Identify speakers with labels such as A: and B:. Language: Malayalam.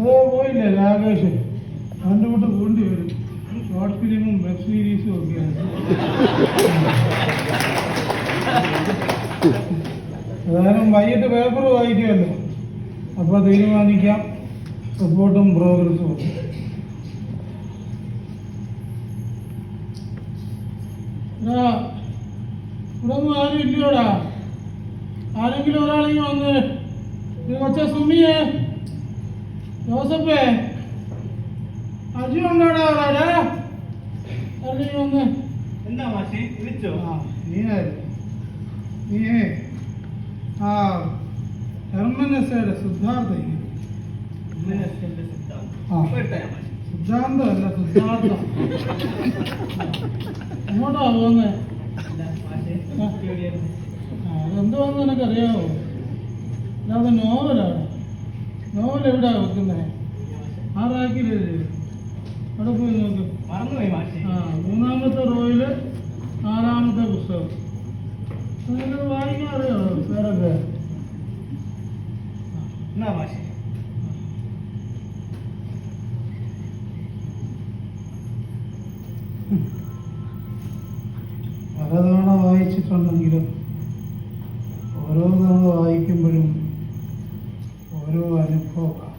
A: പോയില്ലേ രാകേഷ് അവൻ്റെ കൂട്ട് പോകേണ്ടി വരും. ഷോർട്ട് ഫിലിമും വെബ് സീരീസും ഒക്കെയാണ്. ഏതായാലും വൈകിട്ട് പേപ്പർ വായിക്കുമല്ലോ, അപ്പോൾ തീരുമാനിക്കാം റിപ്പോർട്ടും പ്രോഗ്രസ്സും. ഇവിടെ ഒന്നും ആരും ഇല്ലയോടാ? ആരെങ്കിലും ഒരാളെങ്കിലും വന്ന് കൊച്ച സുമിയേ, ജോസഫേ, അജു ഉണ്ടോടാ അവിടെ? ആരെങ്കിലും വന്ന്.
B: എന്താ മാഷി വിളിച്ചോ?
A: നീ ആ ഹെർമനസയുടെ സിദ്ധാർത്ഥ സിദ്ധാന്തമല്ല സിദ്ധാർത്ഥ എങ്ങോട്ടാ പോകുന്നേ? അതെന്തുവാന്ന് നിനക്കറിയാവോ? അല്ലാതെ നോവലാണ്. നോവൽ എവിടാ വെക്കുന്നത്? ആ റാക്കിലല്ലേ? അവിടെ പോയി നോക്ക്. മൂന്നാമത്തെ റോയില് 4-ാമത്തെ പുസ്തകം. നിനക്കത് വായിക്കാൻ അറിയാമോ പേരൊക്കെ? പലതവണ വായിച്ചിട്ടുണ്ടെങ്കിലും ഓരോ തവണ വായിക്കുമ്പോഴും ഓരോ അനുഭവം.